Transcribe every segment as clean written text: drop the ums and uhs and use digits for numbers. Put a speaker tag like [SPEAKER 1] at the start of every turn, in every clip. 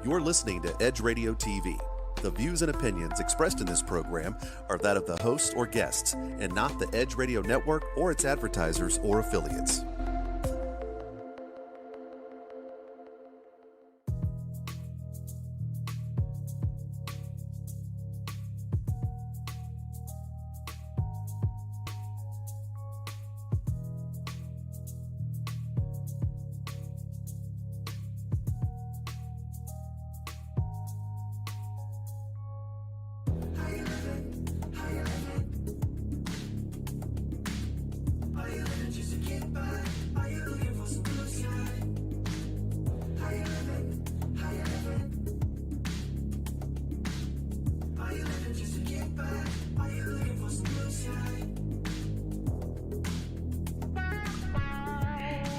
[SPEAKER 1] You're listening to Edge Radio TV. The views and opinions expressed in this program are that of the host or guests, and not the Edge Radio Network or its advertisers or affiliates.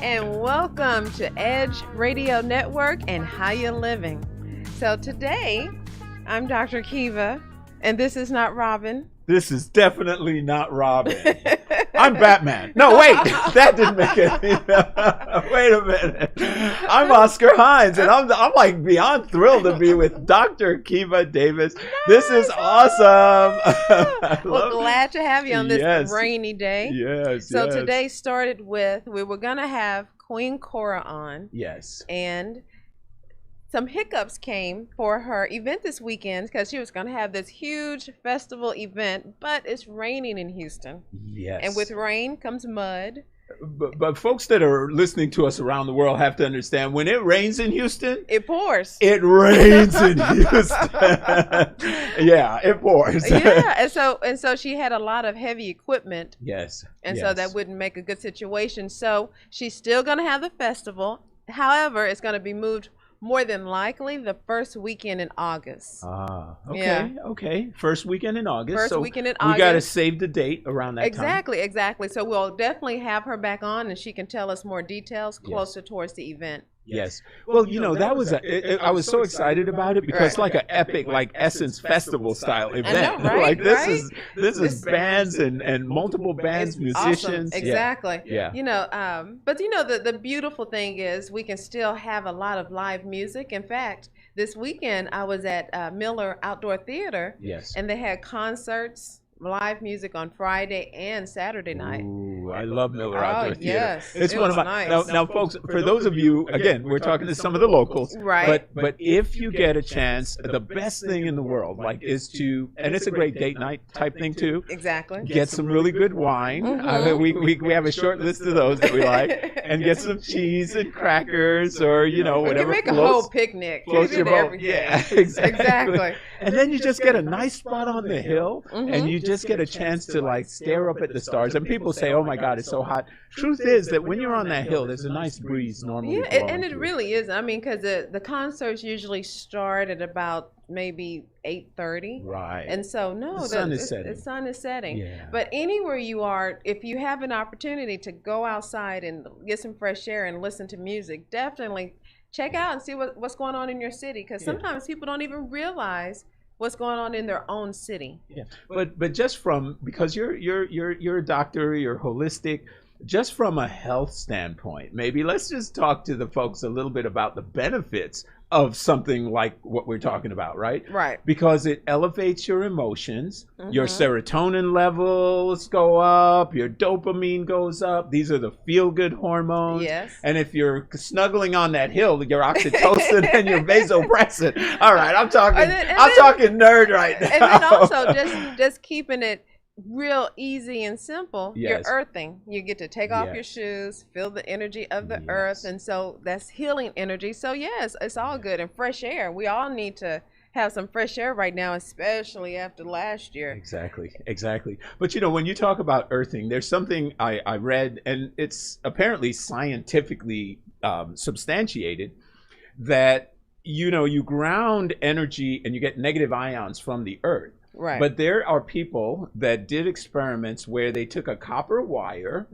[SPEAKER 2] And welcome to Edge Radio Network and How You Living. So today, I'm Dr. Kiva, and this is not Robin.
[SPEAKER 3] This is definitely not Robin. I'm Batman. No, wait, that didn't make it. Wait a minute. I'm Oscar Hines, and I'm like beyond thrilled to be with Dr. Kiva Davis. This is awesome.
[SPEAKER 2] Well, glad to have you on this rainy day.
[SPEAKER 3] Yes.
[SPEAKER 2] So today started with, we were going to have Queen Cora on.
[SPEAKER 3] Yes.
[SPEAKER 2] And some hiccups came for her event this weekend because she was going to have this huge festival event, but it's raining in Houston.
[SPEAKER 3] Yes.
[SPEAKER 2] And with rain comes mud.
[SPEAKER 3] But folks that are listening to us around the world have to understand, when it rains in Houston,
[SPEAKER 2] it pours.
[SPEAKER 3] It rains in Houston. Yeah, it pours.
[SPEAKER 2] Yeah, and so she had a lot of heavy equipment.
[SPEAKER 3] Yes.
[SPEAKER 2] And so that wouldn't make a good situation. So she's still going to have the festival. However, it's going to be moved more than likely the first weekend in August.
[SPEAKER 3] Okay,
[SPEAKER 2] yeah.
[SPEAKER 3] Okay. First weekend in August.
[SPEAKER 2] First weekend in August.
[SPEAKER 3] We got to save the date around that time.
[SPEAKER 2] Exactly. So we'll definitely have her back on, and she can tell us more details closer towards the event.
[SPEAKER 3] Yes. Well, you know, that was I was so excited about it because it's like an epic, like Essence Festival style event.
[SPEAKER 2] I know, right?
[SPEAKER 3] Like this is bands and multiple bands, musicians.
[SPEAKER 2] Awesome. Exactly.
[SPEAKER 3] Yeah.
[SPEAKER 2] You know, but you know, the beautiful thing is we can still have a lot of live music. In fact, this weekend I was at Miller Outdoor Theater.
[SPEAKER 3] Yes.
[SPEAKER 2] And they had concerts, live music on Friday and Saturday night.
[SPEAKER 3] Ooh, I love Miller Outdoor Theater.
[SPEAKER 2] Yes,
[SPEAKER 3] it's one of my
[SPEAKER 2] nice.
[SPEAKER 3] now, folks. For those of you, again, we're talking to some of the locals,
[SPEAKER 2] right?
[SPEAKER 3] But if you get a chance, the best thing in the world, like, is to, and it's a great date night type thing too.
[SPEAKER 2] Exactly.
[SPEAKER 3] Get some really good wine.
[SPEAKER 2] Mm-hmm.
[SPEAKER 3] We have a short list of those that we like, and get some cheese and crackers, or whatever.
[SPEAKER 2] You can make a whole picnic.
[SPEAKER 3] Floats your boat. Yeah, exactly. And then you just get a nice spot on the hill, and you just get a chance to like stare up at the stars. And people say, "Oh my God, it's so hot." Truth is that when you're on that hill, there's a nice breeze normally.
[SPEAKER 2] Yeah, and it really is. I mean, because the concerts usually start at about maybe 8:30.
[SPEAKER 3] Right.
[SPEAKER 2] And so the sun is setting.
[SPEAKER 3] Yeah.
[SPEAKER 2] But anywhere you are, if you have an opportunity to go outside and get some fresh air and listen to music, definitely check out and see what's going on in your city, because sometimes people don't even realize what's going on in their own city.
[SPEAKER 3] Yeah, but just because you're a doctor, you're holistic, just from a health standpoint, maybe let's just talk to the folks a little bit about the benefits of something like what we're talking about, right?
[SPEAKER 2] Right.
[SPEAKER 3] Because it elevates your emotions, your serotonin levels go up, your dopamine goes up. These are the feel-good hormones.
[SPEAKER 2] Yes.
[SPEAKER 3] And if you're snuggling on that hill, your oxytocin and your vasopressin. All right, I'm talking nerd right now.
[SPEAKER 2] And then also just keeping it real easy and simple. You're earthing. You get to take off your shoes, feel the energy of the earth, and so that's healing energy. So yes, it's all good. And fresh air, we all need to have some fresh air right now, especially after last year.
[SPEAKER 3] Exactly. But when you talk about earthing, there's something I read, and it's apparently scientifically substantiated, that you ground energy and you get negative ions from the earth.
[SPEAKER 2] Right.
[SPEAKER 3] But there are people that did experiments where they took a copper wire,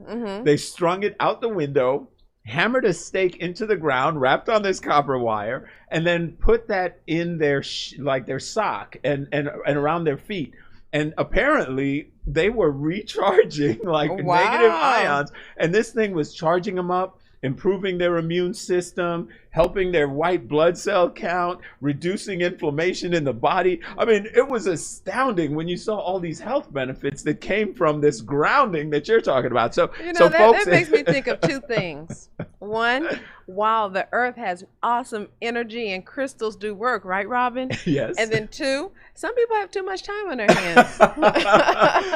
[SPEAKER 3] they strung it out the window, hammered a stake into the ground, wrapped on this copper wire, and then put that in their their sock and around their feet. And apparently they were recharging negative ions, and this thing was charging them up. improving their immune system, helping their white blood cell count, reducing inflammation in the body. I mean, it was astounding when you saw all these health benefits that came from this grounding that you're talking about. So,
[SPEAKER 2] that makes me think of two things. One, wow, the earth has awesome energy and crystals do work, right, Robin?
[SPEAKER 3] Yes.
[SPEAKER 2] And then two, some people have too much time on their hands.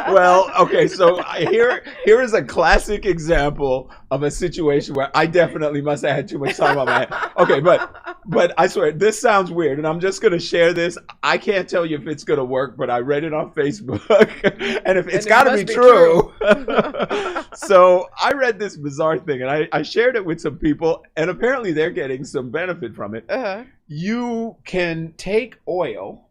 [SPEAKER 3] Well, okay, so here is a classic example of a situation where I definitely must have had too much time on my hands. Okay, but I swear, this sounds weird, and I'm just going to share this. I can't tell you if it's going to work, but I read it on Facebook, and if it's got to be true. So I read this bizarre thing, and I shared it with some people, and apparently they're getting some benefit from it. You can take oil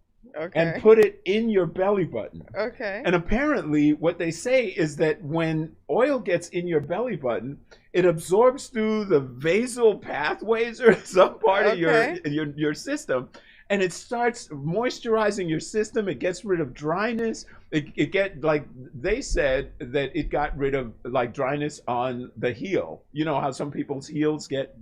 [SPEAKER 3] and put it in your belly button. And apparently what they say is that when oil gets in your belly button, it absorbs through the vasal pathways or some part of your system, and it starts moisturizing your system. It gets rid of dryness. It get, like they said, that it got rid of like dryness on the heel. You know how some people's heels get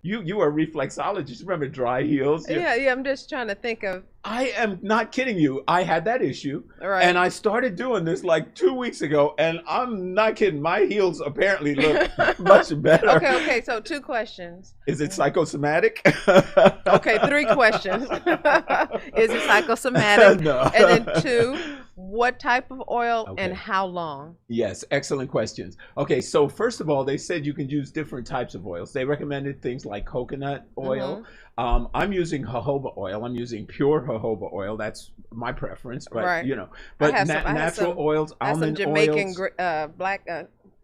[SPEAKER 3] you are a reflexologist. Remember dry heels?
[SPEAKER 2] Yeah, I'm just trying to think of.
[SPEAKER 3] I am not kidding you. I had that issue, and I started doing this like 2 weeks ago, and I'm not kidding. My heels apparently look much better.
[SPEAKER 2] Okay. So 2 questions.
[SPEAKER 3] Is it psychosomatic?
[SPEAKER 2] Okay, 3 questions. Is it psychosomatic?
[SPEAKER 3] No.
[SPEAKER 2] And then 2, what type of oil and how long?
[SPEAKER 3] Yes, excellent questions. Okay, so first of all, they said you can use different types of oils. They recommended things like coconut oil. I'm using jojoba oil. I'm using pure jojoba oil. That's my preference, but you know, but natural oils, almond
[SPEAKER 2] some Jamaican
[SPEAKER 3] oils,
[SPEAKER 2] black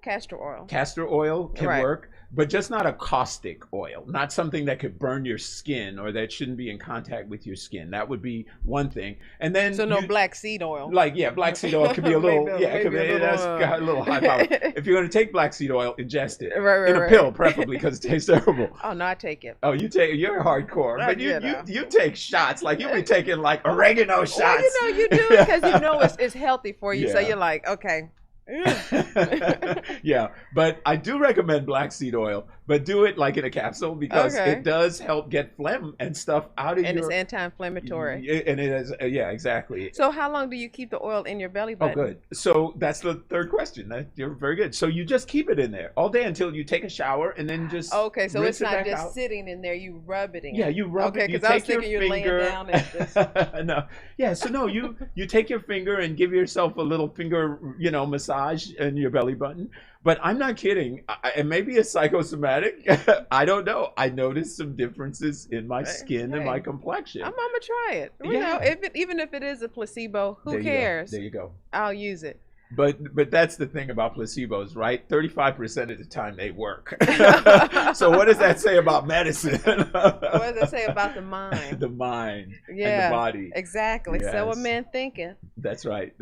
[SPEAKER 2] castor oil.
[SPEAKER 3] Castor oil can work. But just not a caustic oil, not something that could burn your skin or that shouldn't be in contact with your skin. That would be one thing. And then
[SPEAKER 2] no black seed oil.
[SPEAKER 3] Like black seed oil could be a little that's got a little high power. If you're going to take black seed oil, ingest it in a pill, preferably, because it tastes terrible.
[SPEAKER 2] Oh no, I take it.
[SPEAKER 3] Oh, you're hardcore, but you take shots, like you'll be taking like oregano shots.
[SPEAKER 2] Well, you do it because you know it's healthy for you, so you're like, okay.
[SPEAKER 3] Yeah, but I do recommend black seed oil, but do it like in a capsule, because it does help get phlegm and stuff out of
[SPEAKER 2] and it's anti-inflammatory.
[SPEAKER 3] And it is, exactly.
[SPEAKER 2] So how long do you keep the oil in your belly button?
[SPEAKER 3] Oh, good. So that's the third question. You're very good. So you just keep it in there all day until you take a shower, and then just
[SPEAKER 2] so it's not just sitting in there. You rub it in.
[SPEAKER 3] Yeah, you rub it.
[SPEAKER 2] Okay, because I was thinking you're laying down and just.
[SPEAKER 3] No, yeah. So no, you take your finger and give yourself a little finger, massage in your belly button. But I'm not kidding. It may be a psychosomatic. I don't know. I noticed some differences in my skin and my complexion.
[SPEAKER 2] I'm gonna try it. You know, even if it is a placebo, who cares?
[SPEAKER 3] There you go.
[SPEAKER 2] I'll use it.
[SPEAKER 3] But that's the thing about placebos, right? 35% of the time they work. So what does that say about medicine?
[SPEAKER 2] What does that say about the mind?
[SPEAKER 3] The mind and the body.
[SPEAKER 2] Exactly.
[SPEAKER 3] Yes.
[SPEAKER 2] So a man thinketh.
[SPEAKER 3] That's right.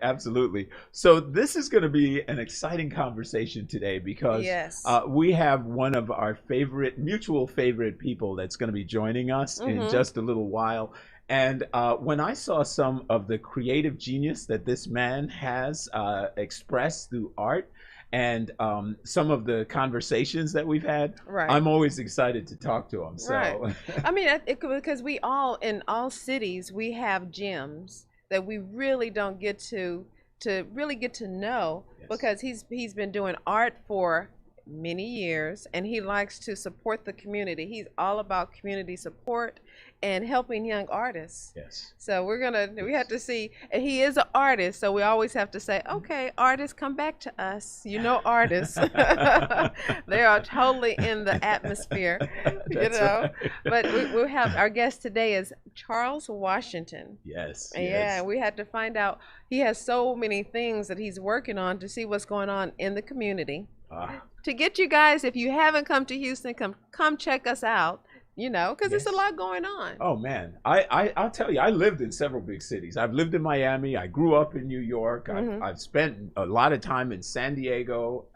[SPEAKER 3] Absolutely. So this is going to be an exciting conversation today, because we have one of our mutual favorite people that's going to be joining us in just a little while. And when I saw some of the creative genius that this man has expressed through art, and some of the conversations that we've had, I'm always excited to talk to him. So,
[SPEAKER 2] I mean, because we all, in all cities, we have gems that we really don't get to really get to know, because he's been doing art for many years, and he likes to support the community. He's all about community support and helping young artists.
[SPEAKER 3] Yes.
[SPEAKER 2] So we have to see, and he is an artist, so we always have to say, okay, artists, come back to us. Artists. They are totally in the atmosphere, Right. But we have, our guest today is Charles Washington.
[SPEAKER 3] Yes.
[SPEAKER 2] Yeah, we had to find out, he has so many things that he's working on to see what's going on in the community. To get you guys, if you haven't come to Houston, come check us out. Because there's a lot going on.
[SPEAKER 3] Oh, man. I'll tell you, I lived in several big cities. I've lived in Miami. I grew up in New York. I've spent a lot of time in San Diego,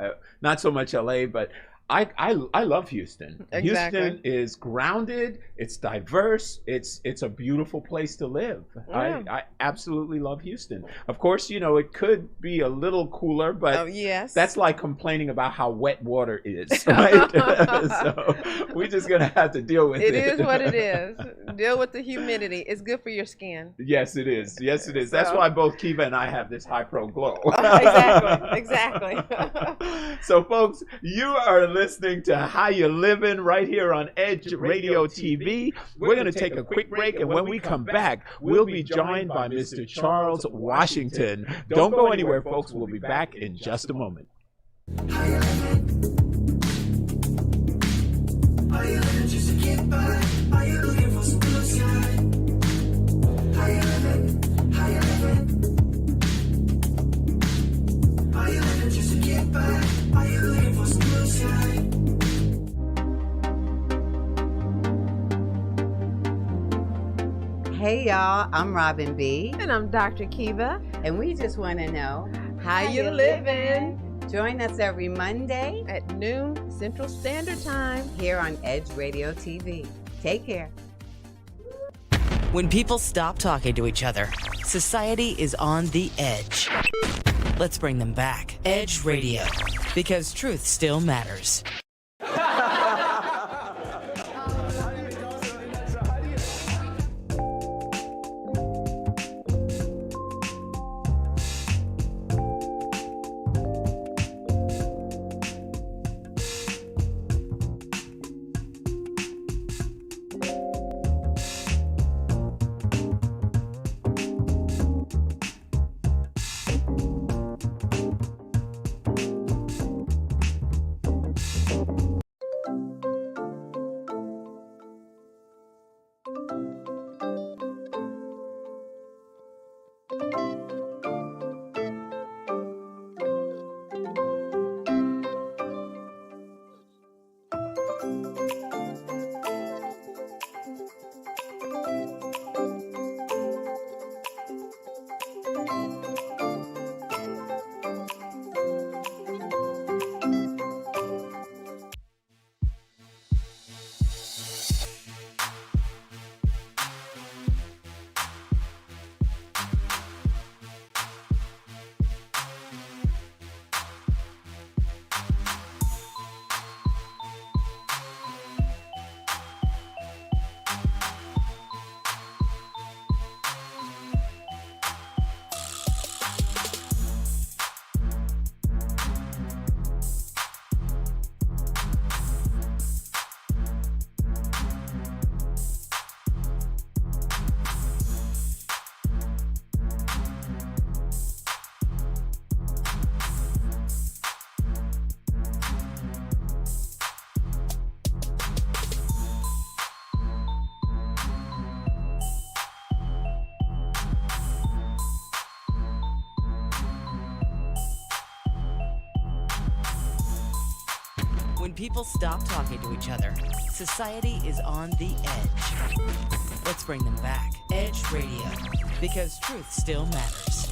[SPEAKER 3] not so much LA, but I love Houston.
[SPEAKER 2] Exactly.
[SPEAKER 3] Houston is grounded. It's diverse. It's a beautiful place to live.
[SPEAKER 2] Yeah.
[SPEAKER 3] I absolutely love Houston. Of course, you know, it could be a little cooler, but
[SPEAKER 2] yes.
[SPEAKER 3] that's like complaining about how wet water is, right? So we're just gonna have to deal with it.
[SPEAKER 2] It is what it is. Deal with the humidity. It's good for your skin.
[SPEAKER 3] Yes, it is. Yes, it is. That's why both Kiva and I have this high pro glow.
[SPEAKER 2] Exactly.
[SPEAKER 3] So, folks, you are listening to How You Livin' right here on Edge Radio TV. We're going to take a quick break, and when we come back, we'll be joined by Mr. Charles Washington. Don't go anywhere, folks. We'll be back in just a moment.
[SPEAKER 4] How you living? Are you living just to get by? Are you looking for some blue sky? How you living? How you living? Are you living just to get by? Are you looking for some blue sky?
[SPEAKER 5] Hey y'all, I'm Robin B.
[SPEAKER 2] And I'm Dr. Kiva.
[SPEAKER 5] And we just want to know
[SPEAKER 2] how you living?
[SPEAKER 5] Join us every Monday
[SPEAKER 2] at noon Central Standard Time
[SPEAKER 5] here on Edge Radio TV. Take care.
[SPEAKER 6] When people stop talking to each other, society is on the edge. Let's bring them back. Edge Radio, because truth still matters. When people stop talking to each other, society is on the edge. Let's bring them back. Edge Radio, because truth still matters.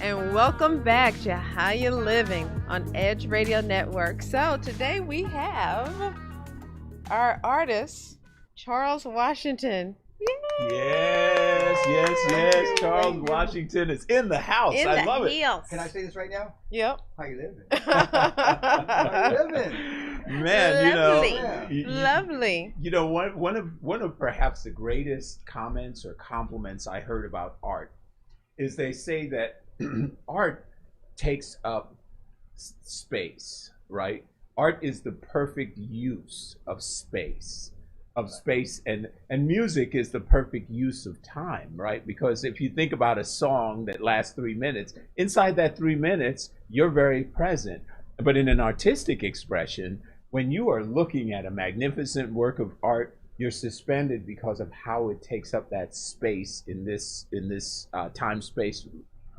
[SPEAKER 2] And welcome back to How You Living on Edge Radio Network. So today we have our artist, Charles Washington. Yay!
[SPEAKER 3] Yes. Charles Washington is in the house. I love it.
[SPEAKER 7] Can I say this right now?
[SPEAKER 2] Yep.
[SPEAKER 7] How you living? How you living?
[SPEAKER 3] Man,
[SPEAKER 2] Lovely.
[SPEAKER 3] You know, one of perhaps the greatest comments or compliments I heard about art is they say that art takes up space, right? art is the perfect use of space. And music is the perfect use of time, right? Because if you think about a song that lasts 3 minutes, inside that 3 minutes you're very present. But in an artistic expression, when you are looking at a magnificent work of art, you're suspended because of how it takes up that space in this time space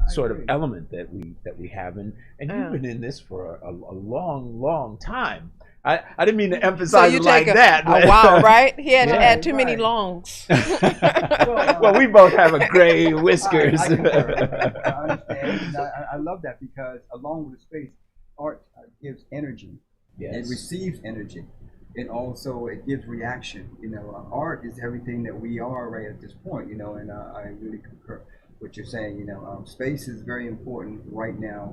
[SPEAKER 3] sort of element that we have. And you've been in this for a long time. I didn't mean to emphasize it like that.
[SPEAKER 2] Oh, wow, right? He had to add too many longs.
[SPEAKER 3] Well, we both have a gray whiskers.
[SPEAKER 7] I understand. I love that because along with space, art gives energy.
[SPEAKER 3] Yes.
[SPEAKER 7] It receives energy. And also it gives reaction. Art is everything that we are right at this point, and I really concur what you're saying. Space is very important right now.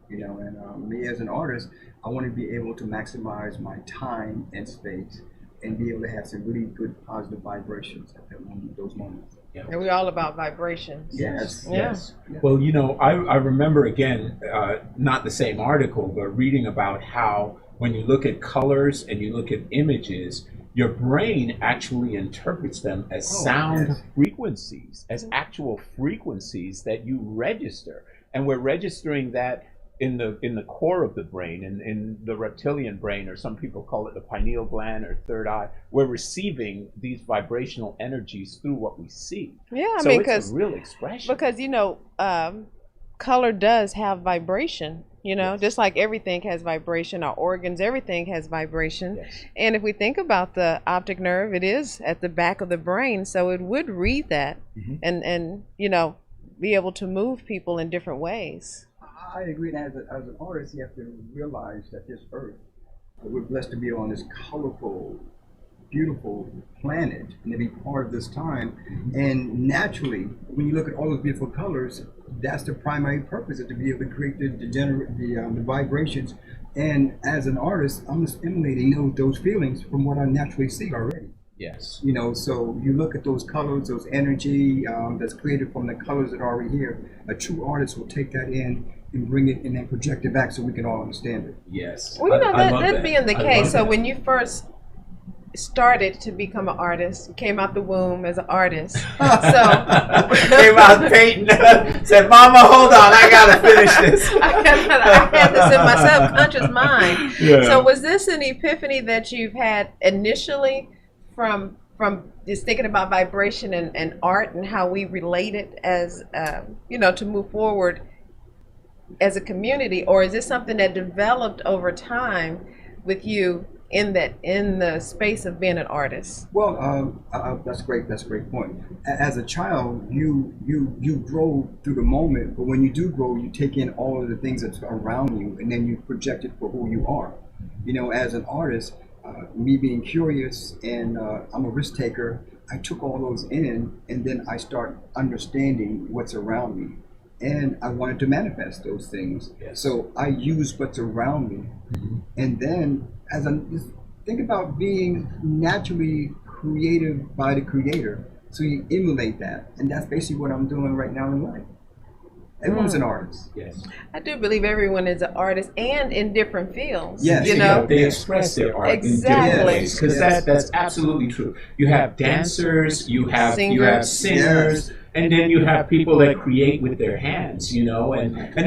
[SPEAKER 7] And me as an artist, I want to be able to maximize my time and space and be able to have some really good positive vibrations at those moments.
[SPEAKER 2] Yeah. And we're all about vibrations.
[SPEAKER 7] Yes.
[SPEAKER 3] Yes. Well, I remember, again, not the same article, but reading about how when you look at colors and you look at images, your brain actually interprets them as sound frequencies, as actual frequencies that you register. And we're registering that in the core of the brain, in the reptilian brain, or some people call it the pineal gland or third eye. We're receiving these vibrational energies through what we see.
[SPEAKER 2] Yeah,
[SPEAKER 3] so it's a real expression.
[SPEAKER 2] Because color does have vibration. Just like everything has vibration, our organs, everything has vibration.
[SPEAKER 3] Yes.
[SPEAKER 2] And if we think about the optic nerve, it is at the back of the brain, so it would read that and be able to move people in different ways.
[SPEAKER 7] I agree. And as an artist, you have to realize that this earth, we're blessed to be on this colorful, beautiful planet and to be part of this time. And naturally, when you look at all those beautiful colors, that's the primary purpose, is to be able to create the vibrations. And as an artist, I'm just emulating those feelings from what I naturally see already.
[SPEAKER 3] Yes.
[SPEAKER 7] So you look at those colors, those energy that's created from the colors that are already here. A true artist will take that in and bring it and then project it back so we can all understand it.
[SPEAKER 3] Yes.
[SPEAKER 2] Well, that being the case, so when you first started to become an artist, you came out the womb as an artist. So
[SPEAKER 3] came out painting, said, "Mama, hold on, I gotta finish this."
[SPEAKER 2] I had this in my subconscious mind.
[SPEAKER 3] Yeah.
[SPEAKER 2] So was this an epiphany that you've had initially from just thinking about vibration and art and how we relate it as to move forward as a community, or is this something that developed over time with you in the space of being an artist?
[SPEAKER 7] Well, that's great. That's a great point. As a child, you grow through the moment, but when you do grow, you take in all of the things that's around you, and then you project it for who you are. As an artist, me being curious and I'm a risk taker, I took all those in, and then I start understanding what's around me. And I wanted to manifest those things. Yes. So I use what's around me. And then think about being naturally created by the creator. So you emulate that. And that's basically what I'm doing right now in life. Everyone's an artist.
[SPEAKER 3] Yes.
[SPEAKER 2] I do believe everyone is an artist, and in different fields.
[SPEAKER 7] Yes.
[SPEAKER 3] They express their art in different ways. Because that's absolutely true. You have dancers, you have singers, and then you have people that create with their hands, and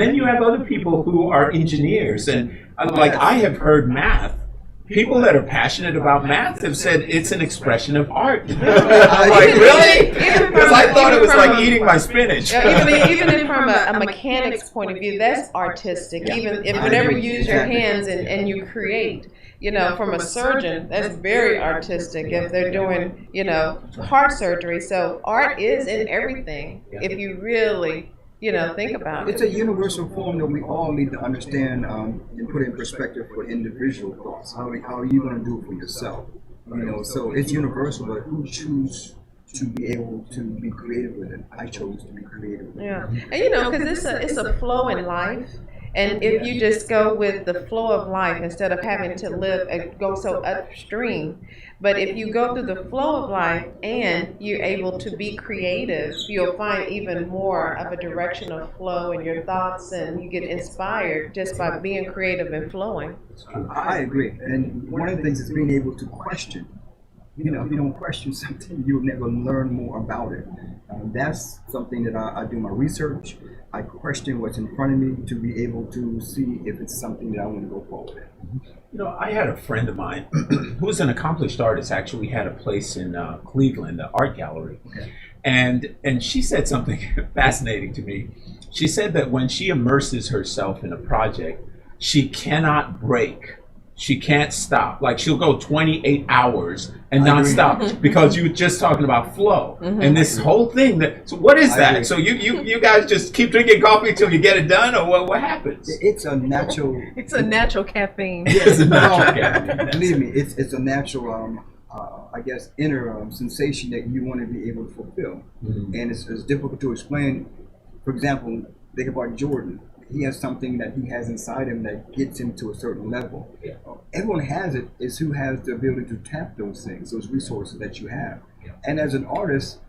[SPEAKER 3] then you have other people who are engineers. And like I have heard math. People that are passionate about math have said it's an expression of art. I'm like, really? Because I thought it was like eating my spinach.
[SPEAKER 2] Even from a mechanic's point of view, that's artistic.
[SPEAKER 3] Yeah.
[SPEAKER 2] Even if whenever you use your hands and you create, from a surgeon, that's very artistic. If they're doing, heart surgery. So art is in everything if you really think about it.
[SPEAKER 7] It's a universal form that we all need to understand and put in perspective for individual thoughts. How are you going to do it for yourself? So it's universal, but who choose to be able to be creative with it? I chose to be creative with it.
[SPEAKER 2] Yeah, and because it's a flow in life. And if you just go with the flow of life instead of having to live and go so upstream, but if you go through the flow of life and you're able to be creative, you'll find even more of a direction of flow in your thoughts, and you get inspired just by being creative and flowing.
[SPEAKER 7] I agree. And one of the things is being able to question. You know, if you don't question something, you'll never learn more about it. That's something that I do my research. I question what's in front of me to be able to see if it's something that I want to go forward with.
[SPEAKER 3] You know, I had a friend of mine who was an accomplished artist, actually had a place in Cleveland, the art gallery.
[SPEAKER 7] Okay.
[SPEAKER 3] And she said something fascinating to me. She said that when she immerses herself in a project, she cannot break. She can't stop. Like, she'll go 28 hours and not stop because you were just talking about flow and this whole thing. So what is that? So you guys just keep drinking coffee until you get it done, or what happens?
[SPEAKER 7] It's a natural.
[SPEAKER 2] It's a natural caffeine.
[SPEAKER 3] It's a natural caffeine.
[SPEAKER 7] Believe me, it's a natural. I guess inner sensation that you want to be able to fulfill, and it's difficult to explain. For example, think about Jordan. He has something that he has inside him that gets him to a certain level.
[SPEAKER 3] Yeah.
[SPEAKER 7] Everyone has it. It's who has the ability to tap those things, those resources that you have.
[SPEAKER 3] Yeah.
[SPEAKER 7] And as an artist,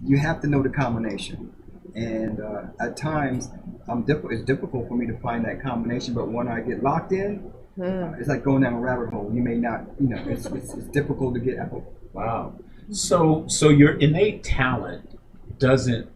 [SPEAKER 7] you have to know the combination. And at times, it's difficult for me to find that combination. But when I get locked in, it's like going down a rabbit hole. You may not, it's difficult to get out.
[SPEAKER 3] Wow. So your innate talent doesn't.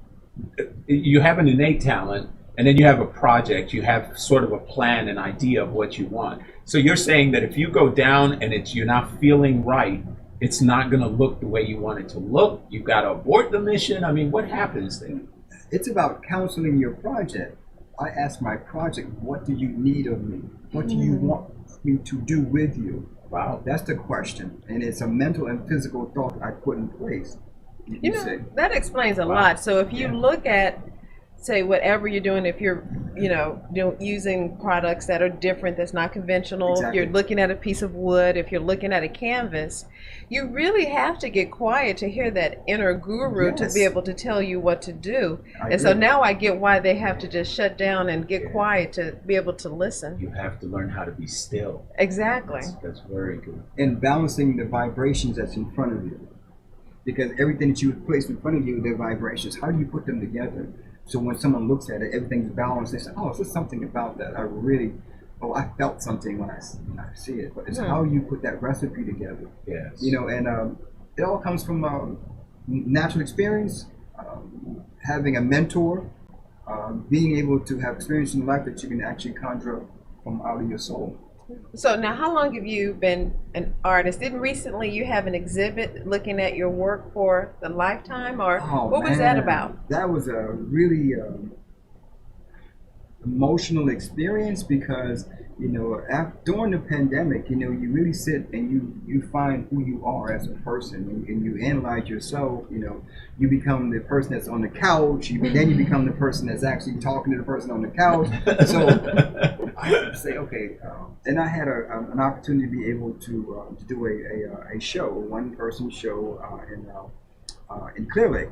[SPEAKER 3] You have an innate talent. And then you have a project, you have sort of a plan, an idea of what you want. So you're saying that if you go down and you're not feeling right, it's not going to look the way you want it to look. You've got to abort the mission. I mean, what happens then?
[SPEAKER 7] It's about counseling your project. I ask my project, what do you need of me? What do you want me to do with you?
[SPEAKER 3] Wow.
[SPEAKER 7] That's the question. And it's a mental and physical thought I put in place.
[SPEAKER 2] You know, that explains a lot. So if you look at, say, whatever you're doing, if you're using products that are different, that's not conventional,
[SPEAKER 7] Exactly.
[SPEAKER 2] If you're looking at a piece of wood, if you're looking at a canvas, you really have to get quiet to hear that inner guru to be able to tell you what to do. And so now I get why they have to just shut down and get quiet to be able to listen.
[SPEAKER 3] You have to learn how to be still.
[SPEAKER 2] Exactly.
[SPEAKER 3] That's very good.
[SPEAKER 7] And balancing the vibrations that's in front of you. Because everything that you place in front of you, they're vibrations. How do you put them together? So when someone looks at it, everything's balanced. They say, "Oh, there's something about that. I felt something when I see it." But it's how you put that recipe together.
[SPEAKER 3] Yes.
[SPEAKER 7] And it all comes from natural experience, having a mentor, being able to have experience in life that you can actually conjure up from out of your soul.
[SPEAKER 2] So now, how long have you been an artist? Didn't recently you have an exhibit looking at your work for the Lifetime, or what was that about?
[SPEAKER 7] That was a really emotional experience because during the pandemic, you really sit and you find who you are as a person, and you analyze yourself. You become the person that's on the couch. Then you become the person that's actually talking to the person on the couch. So I say, okay, and I had an opportunity to be able to do a show, a one-person show in Clear Lake.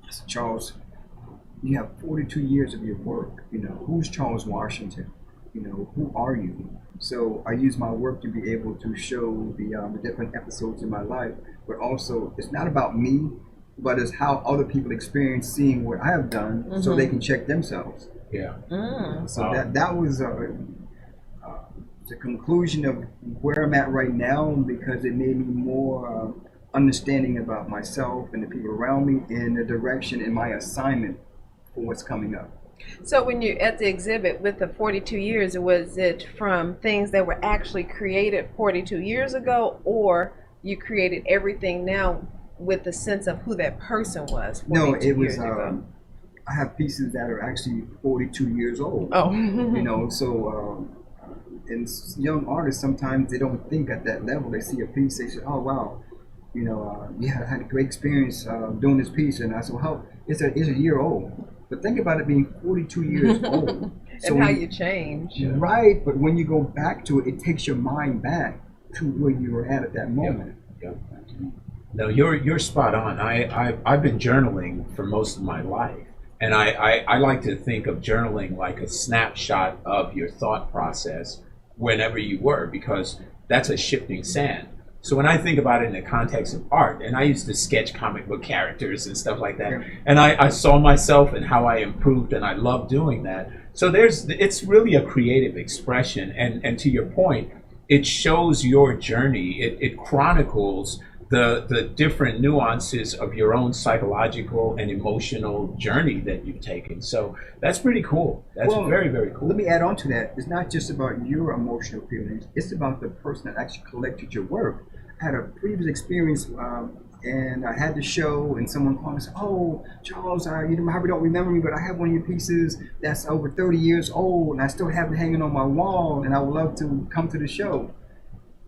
[SPEAKER 7] I said, Charles, you have 42 years of your work. Who's Charles Washington? Who are you? So I use my work to be able to show the different episodes in my life, but also it's not about me, but it's how other people experience seeing what I have done, so they can check themselves.
[SPEAKER 3] Yeah.
[SPEAKER 7] So that was the conclusion of where I'm at right now, because it made me more understanding about myself and the people around me, and the direction and my assignment for what's coming up.
[SPEAKER 2] So when you're at the exhibit with the 42 years, was it from things that were actually created 42 years ago, or you created everything now with the sense of who that person was 42
[SPEAKER 7] No, it was,
[SPEAKER 2] years ago?
[SPEAKER 7] I have pieces that are actually 42 years old.
[SPEAKER 2] Oh.
[SPEAKER 7] So and young artists, sometimes they don't think at that level. They see a piece, they say, oh, wow, I had a great experience doing this piece. And I said, well, it's a year old. But think about it being 42 years old.
[SPEAKER 2] So and how you change.
[SPEAKER 7] Right, but when you go back to it, it takes your mind back to where you were at that moment.
[SPEAKER 3] Yep. No, you're spot on. I've been journaling for most of my life, And I like to think of journaling like a snapshot of your thought process whenever you were, because that's a shifting sand. So when I think about it in the context of art, and I used to sketch comic book characters and stuff like that, and I saw myself and how I improved, and I love doing that. So it's really a creative expression, and to your point, it shows your journey. It chronicles the different nuances of your own psychological and emotional journey that you've taken. So that's pretty cool. That's very, very cool.
[SPEAKER 7] Let me add on to that. It's not just about your emotional feelings. It's about the person that actually collected your work. I had a previous experience, and I had the show, and someone called and said, "Oh, Charles, you probably don't remember me, but I have one of your pieces that's over 30 years old, and I still have it hanging on my wall, and I would love to come to the show."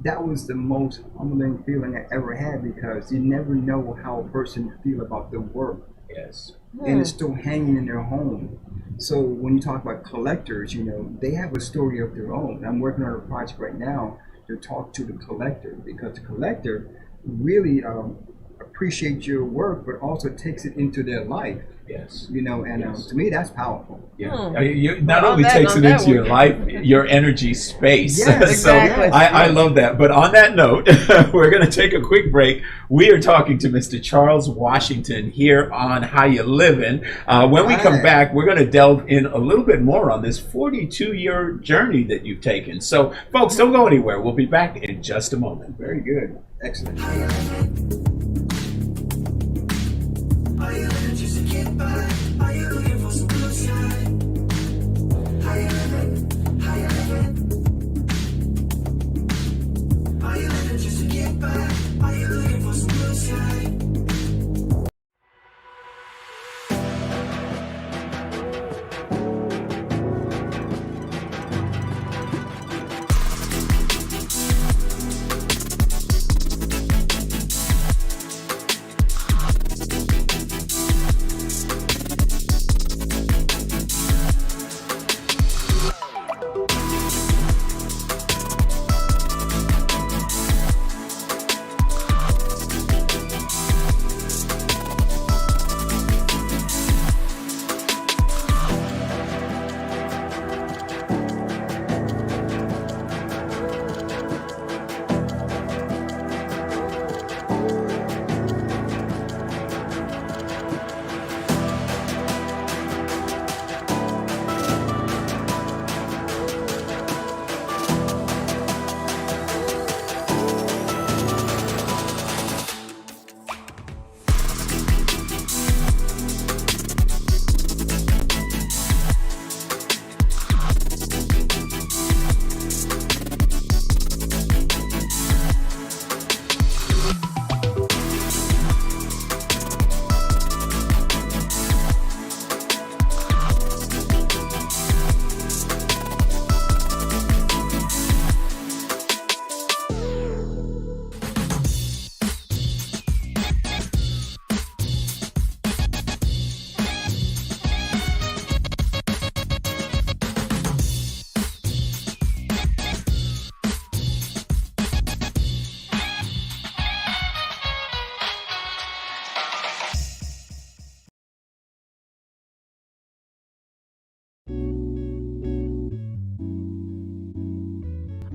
[SPEAKER 7] That was the most humbling feeling I ever had, because you never know how a person feel about their work.
[SPEAKER 3] Yes.
[SPEAKER 7] And it's still hanging in their home. So when you talk about collectors, they have a story of their own. I'm working on a project right now to talk to the collector, because the collector really appreciates your work, but also takes it into their life.
[SPEAKER 3] Yes.
[SPEAKER 7] And to me, that's powerful.
[SPEAKER 3] Yeah. You not only takes it into your life, your energy space.
[SPEAKER 7] Yes, exactly.
[SPEAKER 3] So I love that. But on that note, we're going to take a quick break. We are talking to Mr. Charles Washington here on How You Livin'. When we come back, we're going to delve in a little bit more on this 42-year journey that you've taken. So, folks, don't go anywhere. We'll be back in just a moment.
[SPEAKER 7] Very good. Excellent.
[SPEAKER 4] Are you living just to get by? Are you looking for some blue sky? How you living? How you living? Are you living just to get by? Are you looking for some blue sky?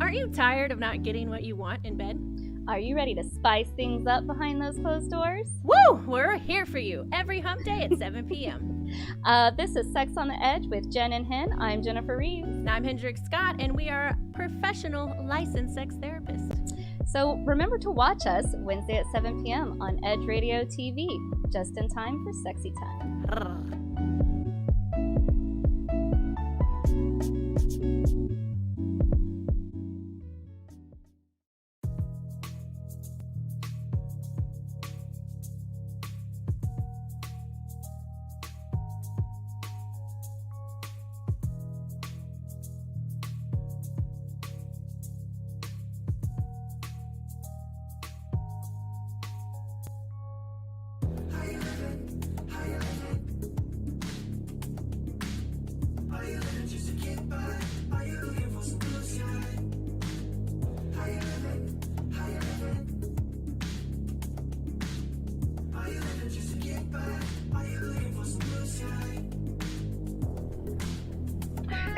[SPEAKER 8] Aren't you tired of not getting what you want in bed?
[SPEAKER 9] Are you ready to spice things up behind those closed doors?
[SPEAKER 8] Woo! We're here for you every hump day at 7 p.m.
[SPEAKER 9] This is Sex on the Edge with Jen and Hen. I'm Jennifer Reeves.
[SPEAKER 8] And I'm Hendrik Scott, and we are professional licensed sex therapists.
[SPEAKER 9] So remember to watch us Wednesday at 7 p.m. on Edge Radio TV, just in time for sexy time.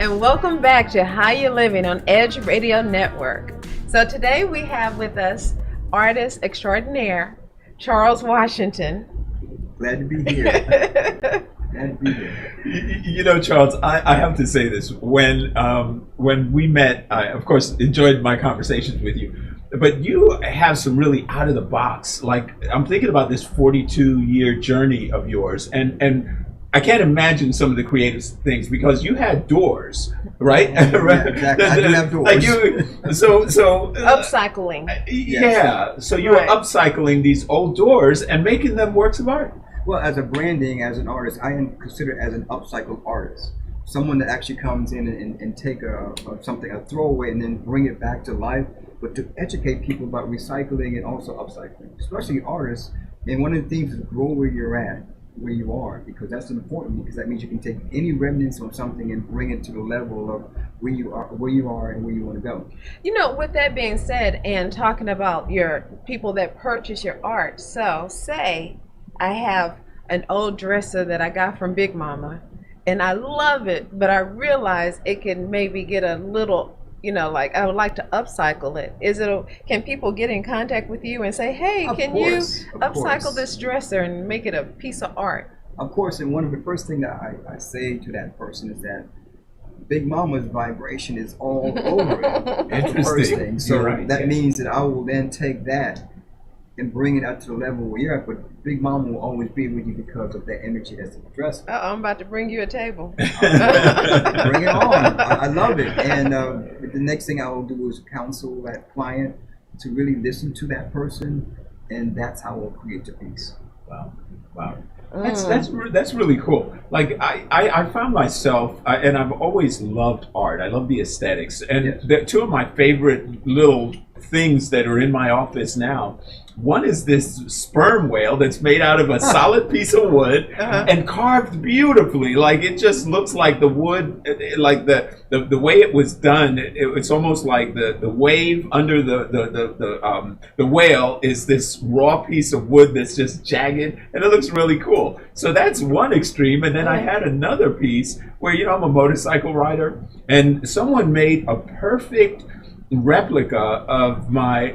[SPEAKER 2] And welcome back to How You Living on Edge Radio Network. So today we have with us artist extraordinaire, Charles Washington.
[SPEAKER 7] Glad to be here. Glad to be here.
[SPEAKER 3] You know, Charles, I have to say this. When we met, I, of course, enjoyed my conversations with you. But you have some really out of the box. Like, I'm thinking about this 42-year journey of yours, and I can't imagine some of the creative things because you had doors, right?
[SPEAKER 7] Yeah, exactly. I didn't have doors.
[SPEAKER 3] Like you, so
[SPEAKER 2] upcycling.
[SPEAKER 3] Yeah. So you were upcycling these old doors and making them works of art.
[SPEAKER 7] Well, as a branding, as an artist, I am considered as an upcycled artist. Someone that actually comes in and take a throwaway, and then bring it back to life, but to educate people about recycling and also upcycling, especially artists. And one of the things is grow where you're at, where you are, because that's important, because that means you can take any remnants on something and bring it to the level of where you are and where you want to go.
[SPEAKER 2] You know, with that being said, and talking about your people that purchase your art, so say I have an old dresser that I got from Big Mama, and I love it, but I realize it can maybe get a little, you know, like I would like to upcycle it. Can people get in contact with you and say, hey, can you upcycle this dresser and make it a piece of art?
[SPEAKER 7] Of course, and one of the first things that I say to that person is that Big Mama's vibration is all over it. That's the first thing. So that means that I will then take that and bring it up to the level where you're at, but Big Mama will always be with you because of that energy that's in the dresser.
[SPEAKER 2] I'm about to bring you a table.
[SPEAKER 7] Bring it on. I love it. And the next thing I will do is counsel that client to really listen to that person, and that's how we'll create the piece.
[SPEAKER 3] Wow. That's really cool. Like I found myself, and I've always loved art. I love the aesthetics, and two of my favorite little things that are in my office now. One is this sperm whale that's made out of a solid piece of wood and carved beautifully. Like it just looks like the wood, like the way it was done. It's almost like the wave under the whale is this raw piece of wood that's just jagged, and it looks really cool. So that's one extreme. And then I had another piece where, you know, I'm a motorcycle rider, and someone made a perfect replica of my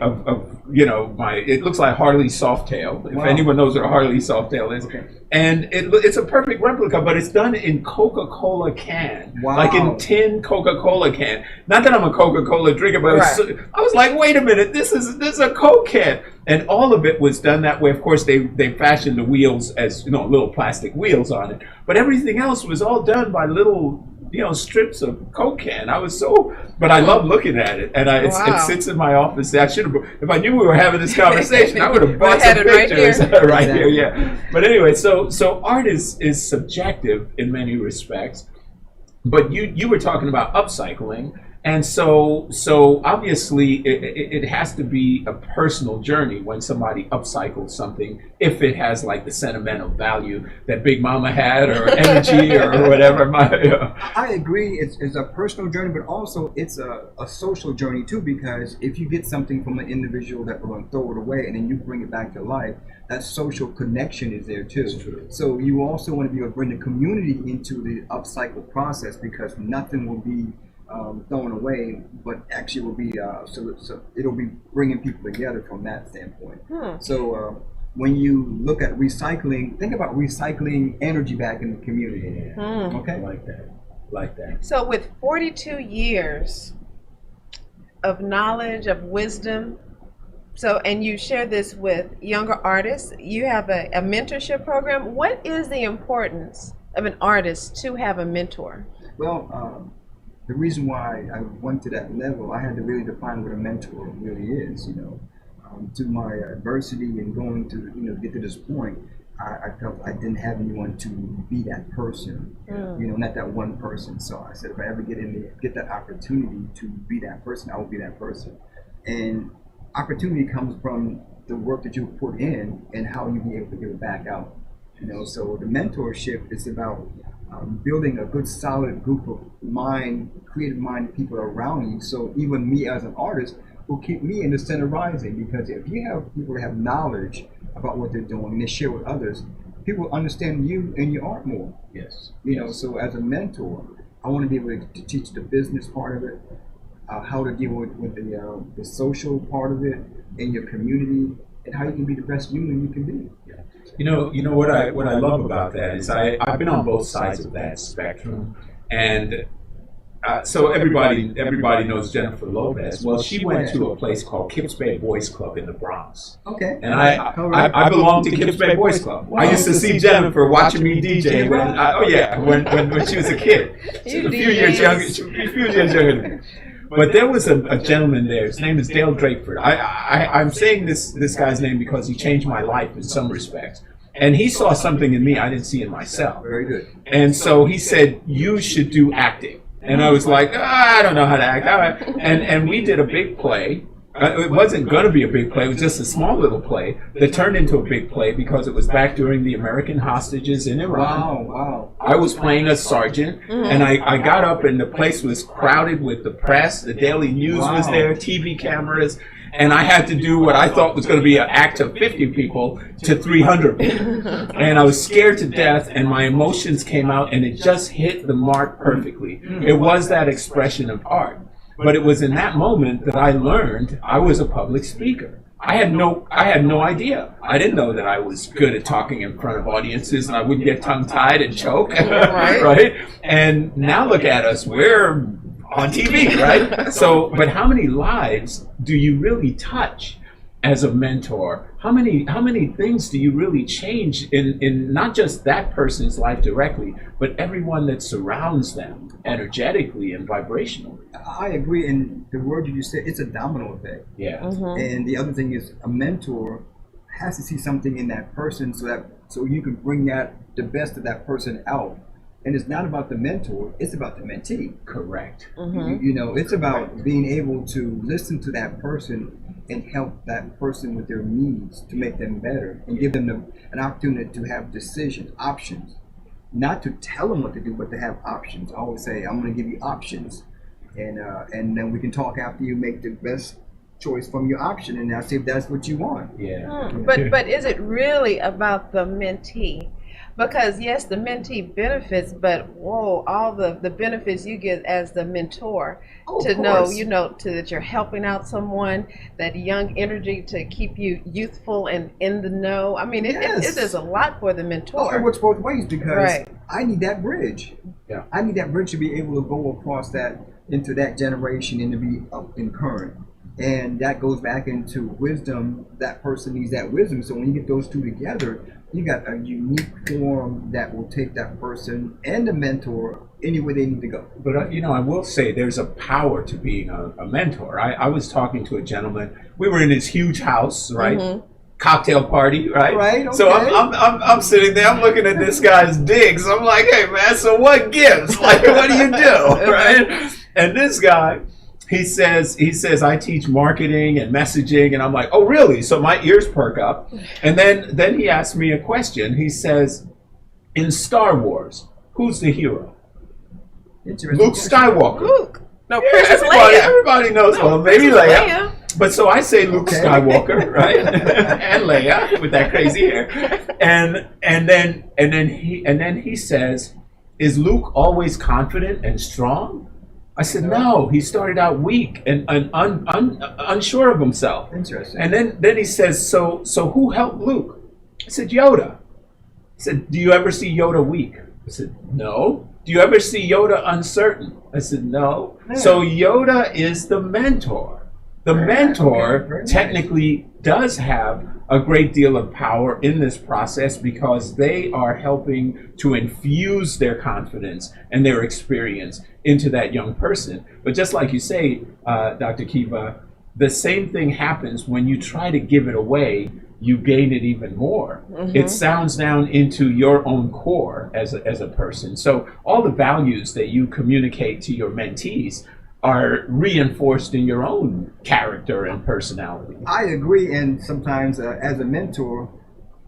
[SPEAKER 3] it looks like Harley Softail, if anyone knows what a Harley Softail is. And it's a perfect replica, but it's done in Coca-Cola can, like in tin Coca-Cola can. Not that I'm a Coca-Cola drinker, but I was like, wait a minute, this is a Coke can. And all of it was done that way. Of course, they fashioned the wheels as, you know, little plastic wheels on it, but everything else was all done by little, you know, strips of Coke can. But I love looking at it, and it sits in my office. I should have, if I knew we were having this conversation, I would have brought some pictures right here. Yeah. But anyway, so art is subjective in many respects, but you were talking about upcycling. And so obviously it has to be a personal journey when somebody upcycles something, if it has like the sentimental value that Big Mama had, or energy, or whatever.
[SPEAKER 7] I agree. It's a personal journey, but also it's a social journey too, because if you get something from an individual that will throw it away and then you bring it back to life, that social connection is there too. That's true. So you also want to be able to bring the community into the upcycle process, because nothing will be thrown away, but actually will be so it'll be bringing people together from that standpoint. So when you look at recycling, think about recycling energy back in the community. Okay,
[SPEAKER 3] like that.
[SPEAKER 2] So with 42 years of knowledge, of wisdom, and you share this with younger artists, you have a mentorship program. What is the importance of an artist to have a mentor?
[SPEAKER 7] Well, the reason why I went to that level, I had to really define what a mentor really is. You know, through my adversity and going to, you know, get to this point, I felt I didn't have anyone to be that person. You know, not that one person. So I said, if I ever get that opportunity to be that person, I will be that person. And opportunity comes from the work that you put in and how you be able to give it back out. You know, so the mentorship is about building a good solid group of creative minded people around you. So even me as an artist will keep me in the center rising, because if you have people that have knowledge about what they're doing and they share with others, people understand you and your art more.
[SPEAKER 3] Yes.
[SPEAKER 7] You know, so as a mentor, I want to be able to teach the business part of it, how to deal with the social part of it in your community, and how you can be the best human you can be.
[SPEAKER 3] You know what I love about that is I've been on both sides of that spectrum, and so everybody knows Jennifer Lopez. Well, she went to a place called Kips Bay Boys Club in the Bronx.
[SPEAKER 7] Okay.
[SPEAKER 3] And I belonged to Kips Bay Boys Club. Wow. I used to see Jennifer watching me DJ when she was a kid, a few years younger than me. But there was a gentleman there. His name is Dale Drakeford. I'm saying this guy's name because he changed my life in some respects. And he saw something in me I didn't see in myself.
[SPEAKER 7] Very good.
[SPEAKER 3] And so he said, "You should do acting." And I was like, I don't know how to act. And we did a big play. It wasn't going to be a big play. It was just a small little play that turned into a big play because it was back during the American hostages in Iran.
[SPEAKER 7] Wow.
[SPEAKER 3] I was playing a sergeant, and I got up, and the place was crowded with the press. The Daily News was there, TV cameras, and I had to do what I thought was going to be an act of 50 people to 300 people. And I was scared to death, and my emotions came out, and it just hit the mark perfectly. It was that expression of art. But it was in that moment that I learned I was a public speaker. I had no idea. I didn't know that I was good at talking in front of audiences and I wouldn't get tongue-tied and choke, right? And now look at us. We're on TV, right? So, but how many lives do you really touch as a mentor? How many things do you really change in not just that person's life directly, but everyone that surrounds them energetically and vibrationally?
[SPEAKER 7] I agree, and the word you said, it's a domino effect.
[SPEAKER 3] Yeah.
[SPEAKER 7] And the other thing is, a mentor has to see something in that person so you can bring the best of that person out. And it's not about the mentor, it's about the mentee.
[SPEAKER 3] Correct.
[SPEAKER 7] You know, it's about being able to listen to that person and help that person with their needs to make them better and give them an opportunity to have options. Not to tell them what to do, but to have options. I always say, I'm going to give you options. And then we can talk after you make the best choice from your option, and I'll see if that's what you want.
[SPEAKER 3] Yeah.
[SPEAKER 2] But is it really about the mentee? Because yes, the mentee benefits, but all the benefits you get as the mentor that you're helping out someone, that young energy to keep you youthful and in the know. I mean, it does a lot for the mentor.
[SPEAKER 7] It works both ways because I need that bridge.
[SPEAKER 3] Yeah.
[SPEAKER 7] I need that bridge to be able to go across that into that generation and to be up and current. And that goes back into wisdom. That person needs that wisdom. So when you get those two together, you got a unique form that will take that person and the mentor anywhere they need to go.
[SPEAKER 3] But I will say there's a power to being a mentor. I was talking to a gentleman. We were in his huge house, right? Cocktail party, right?
[SPEAKER 7] Right. Okay.
[SPEAKER 3] So I'm sitting there. I'm looking at this guy's digs. I'm like, hey man, so what gives? Like, what do you do, right? And this guy, he says, I teach marketing and messaging, and I'm like, oh really? So my ears perk up. And then he asked me a question. He says, in Star Wars, who's the hero? Luke Skywalker.
[SPEAKER 2] Luke. No,
[SPEAKER 3] yeah,
[SPEAKER 2] Princess Leia.
[SPEAKER 3] Everybody knows.
[SPEAKER 2] No,
[SPEAKER 3] well, maybe
[SPEAKER 2] Leia.
[SPEAKER 3] Leia. But so I say Luke Skywalker, right? And Leia with that crazy hair. And then he says, is Luke always confident and strong? I said, no, he started out weak and unsure of himself.
[SPEAKER 7] Interesting.
[SPEAKER 3] And then he says, so who helped Luke? I said, Yoda. He said, do you ever see Yoda weak? I said, no. Do you ever see Yoda uncertain? I said, no. Yeah. So Yoda is the mentor. The mentor technically does have a great deal of power in this process because they are helping to infuse their confidence and their experience into that young person. But just like you say, Dr. Kiva, the same thing happens when you try to give it away. You gain it even more. It sounds down into your own core as a person. So all the values that you communicate to your mentees are reinforced in your own character and personality.
[SPEAKER 7] I agree, and sometimes as a mentor,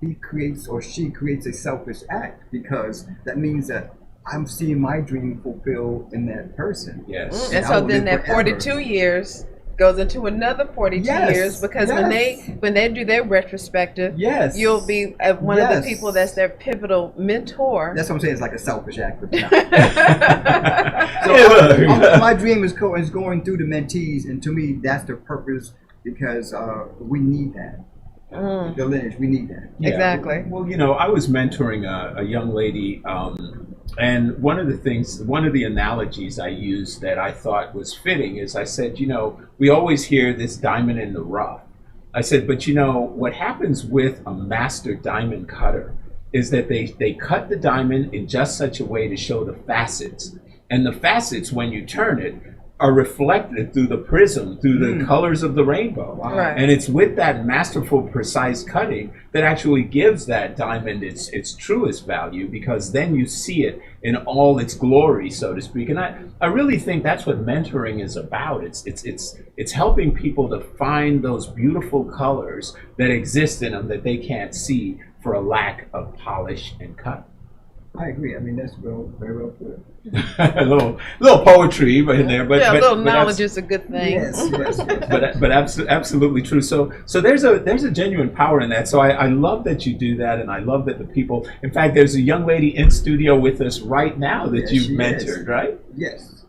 [SPEAKER 7] he creates or she creates a selfish act because that means that I'm seeing my dream fulfilled in that person.
[SPEAKER 3] Yes.
[SPEAKER 2] And so then that 42 years goes into another 42 years, because when they do their retrospective, you'll be one of the people that's their pivotal mentor.
[SPEAKER 7] That's what I'm saying. It's like a selfish act. So my dream is going through the mentees, and to me, that's the purpose, because we need that. The lineage, we need that.
[SPEAKER 3] Yeah.
[SPEAKER 2] Exactly.
[SPEAKER 3] Well, I was mentoring a young lady, and one of the analogies I used that I thought was fitting is I said, we always hear this diamond in the rough. I said, but what happens with a master diamond cutter is that they cut the diamond in just such a way to show the facets. And the facets, when you turn it, are reflected through the prism, through the colors of the rainbow.
[SPEAKER 7] Wow.
[SPEAKER 2] Right.
[SPEAKER 3] And it's with that masterful, precise cutting that actually gives that diamond its truest value, because then you see it in all its glory, so to speak. And I really think that's what mentoring is about. It's helping people to find those beautiful colors that exist in them that they can't see for a lack of polish and cut.
[SPEAKER 7] I agree. I mean, that's very well put.
[SPEAKER 3] a little poetry in there, but
[SPEAKER 2] a little knowledge is a good thing.
[SPEAKER 7] Yes.
[SPEAKER 3] But absolutely true. So there's a genuine power in that. So I love that you do that, and I love that the people. In fact, there's a young lady in studio with us right now that you've mentored, right?
[SPEAKER 7] Yes.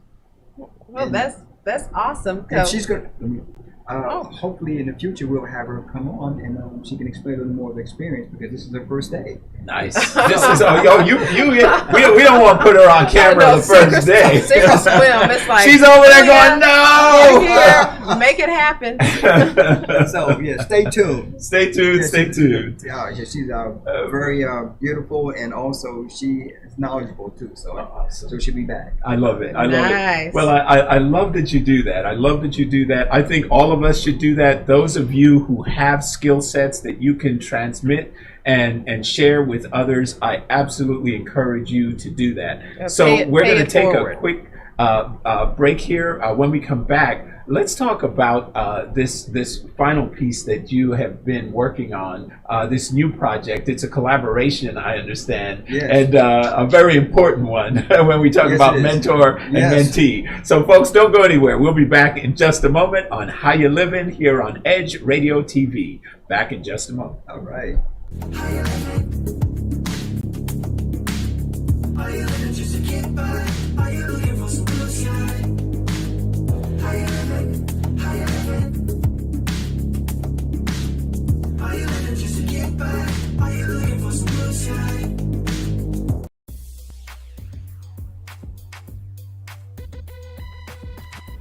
[SPEAKER 2] Well, that's awesome.
[SPEAKER 7] And she's going to. Hopefully in the future we'll have her come on and she can explain a little more of the experience, because this is her first day.
[SPEAKER 3] Nice. This is we don't want to put her on camera the first day.
[SPEAKER 2] Sink or swim. It's like
[SPEAKER 3] she's over there going, no.
[SPEAKER 2] Here, make it happen.
[SPEAKER 7] So stay tuned.
[SPEAKER 3] Stay tuned.
[SPEAKER 7] Yeah, she's very beautiful, and also she is knowledgeable too. So
[SPEAKER 3] awesome.
[SPEAKER 7] So she'll be back.
[SPEAKER 3] I love it. I love
[SPEAKER 2] nice.
[SPEAKER 3] it. Well, I love that you do that. I think all of us should do that. Those of you who have skill sets that you can transmit and share with others, I absolutely encourage you to do that. So we're going to take a quick break here. When we come back, let's talk about this final piece that you have been working on, this new project. It's a collaboration, I understand, and a very important one when we talk about mentor and mentee. So folks, don't go anywhere. We'll be back in just a moment on How You Livin' here on Edge Radio TV. Back in just a moment.
[SPEAKER 7] All right.
[SPEAKER 4] How you living? Are you living just to get by? Are you looking for some blue sky? How you living? How you living? Are you living just to get by? Are you looking for some blue sky?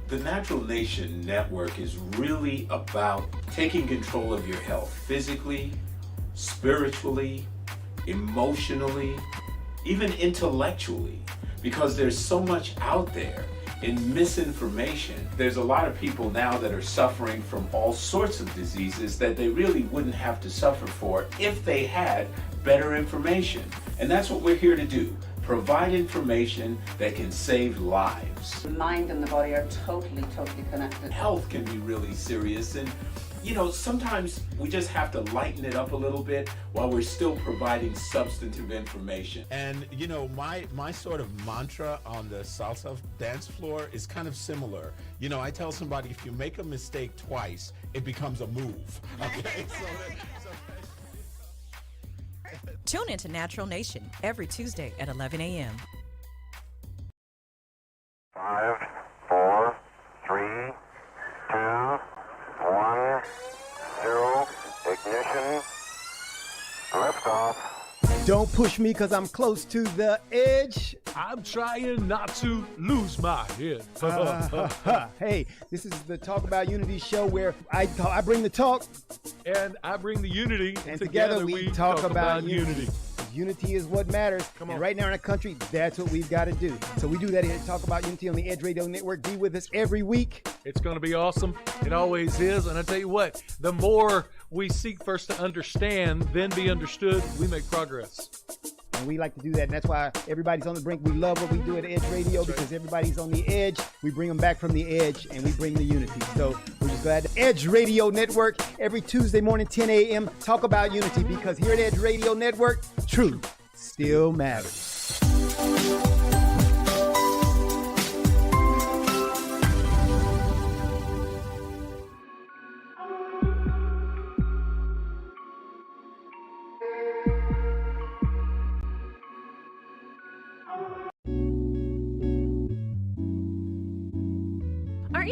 [SPEAKER 10] The Natural Nation Network is really about taking control of your health physically, spiritually, emotionally, even intellectually, because there's so much out there in misinformation. There's a lot of people now that are suffering from all sorts of diseases that they really wouldn't have to suffer for if they had better information. And that's what we're here to do. Provide information that can save lives.
[SPEAKER 11] The mind and the body are totally connected.
[SPEAKER 10] Health can be really serious, and sometimes we just have to lighten it up a little bit while we're still providing substantive information.
[SPEAKER 12] And my sort of mantra on the salsa dance floor is kind of similar. I tell somebody, if you make a mistake twice, it becomes a move. Okay.
[SPEAKER 13] Tune into Natural Nation every Tuesday at 11 a.m.
[SPEAKER 14] 5, 4, 3, 2, 1, 0, ignition, liftoff.
[SPEAKER 15] Don't push me because I'm close to the edge.
[SPEAKER 16] I'm trying not to lose my head.
[SPEAKER 15] Hey, this is the Talk About Unity show where I bring the talk.
[SPEAKER 16] And I bring the unity.
[SPEAKER 15] And together we talk about unity. Unity is what matters.
[SPEAKER 16] Come on.
[SPEAKER 15] And right now in our country, that's what we've got to do. So we do that here at Talk About Unity on the Edge Radio Network. Be with us every week.
[SPEAKER 16] It's going to be awesome. It always is. And I tell you what, the more we seek first to understand, then be understood, we make progress.
[SPEAKER 15] And we like to do that. And that's why everybody's on the brink. We love what we do at Edge Radio because everybody's on the edge. We bring them back from the edge and we bring the unity. So we're just glad to Edge Radio Network every Tuesday morning, 10 a.m. Talk about unity because here at Edge Radio Network, truth still matters.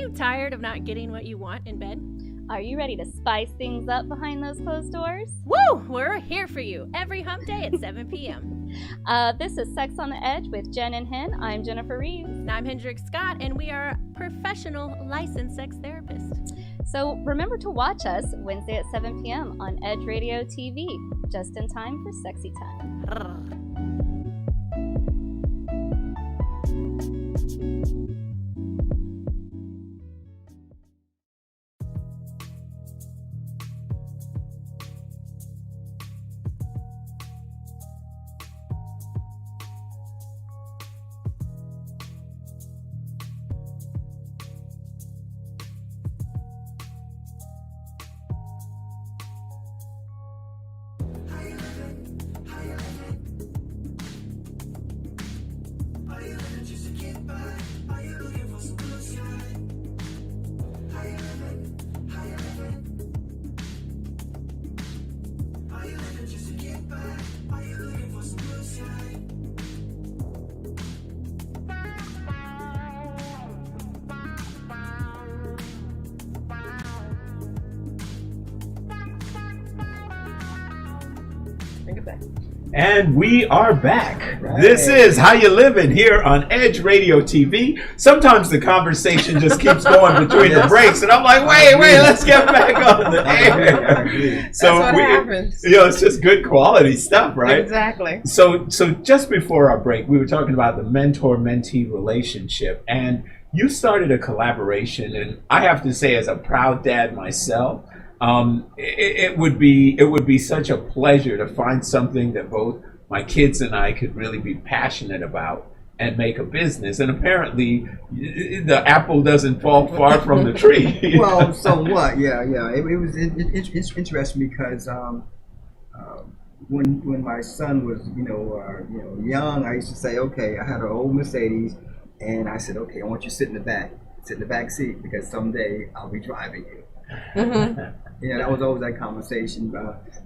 [SPEAKER 8] you tired of not getting what you want in bed?
[SPEAKER 9] Are you ready to spice things up behind those closed doors?
[SPEAKER 8] Woo! We're here for you every hump day at 7 p.m.
[SPEAKER 9] This is Sex on the Edge with Jen and Hen. I'm Jennifer Reeves.
[SPEAKER 8] And I'm Hendrik Scott, and we are professional licensed sex therapists.
[SPEAKER 9] So remember to watch us Wednesday at 7 p.m. on Edge Radio TV, just in time for sexy time.
[SPEAKER 3] And we are back. Right. This is How You Livin' here on Edge Radio TV. Sometimes the conversation just keeps going between the breaks, and I'm like, wait, let's get back on the air. So
[SPEAKER 2] that's what happens.
[SPEAKER 3] It's just good quality stuff, right?
[SPEAKER 2] Exactly.
[SPEAKER 3] So just before our break, we were talking about the mentor-mentee relationship, and you started a collaboration, and I have to say, as a proud dad myself, it would be such a pleasure to find something that both my kids and I could really be passionate about and make a business. And apparently, the apple doesn't fall far from the tree.
[SPEAKER 7] Well, somewhat, yeah. It's interesting because when my son was young, I used to say, okay, I had an old Mercedes, and I said, okay, I want you to sit in the back seat because someday I'll be driving you. Yeah, that was always that conversation.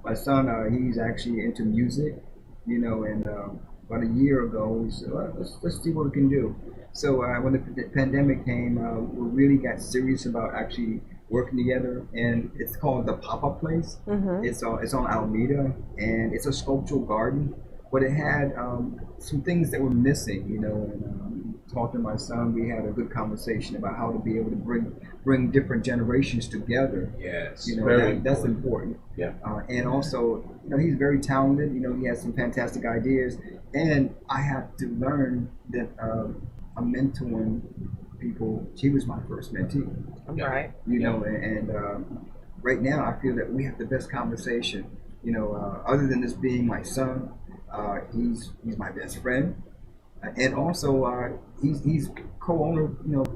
[SPEAKER 7] My son, he's actually into music, and about a year ago, we said, well, let's see what we can do. So when the pandemic came, we really got serious about actually working together, and it's called the Pop-Up Place. It's on Alameda, and it's a sculptural garden, but it had some things that were missing, and talking to my son, we had a good conversation about how to be able to bring different generations together.
[SPEAKER 3] Yes,
[SPEAKER 7] that's important.
[SPEAKER 3] Yeah.
[SPEAKER 7] And also, he's very talented. He has some fantastic ideas, and I have to learn that I'm mentoring people. She was my first mentee.
[SPEAKER 2] Right.
[SPEAKER 7] And right now I feel that we have the best conversation. Other than this being my son, he's my best friend. And also, he's co-owner,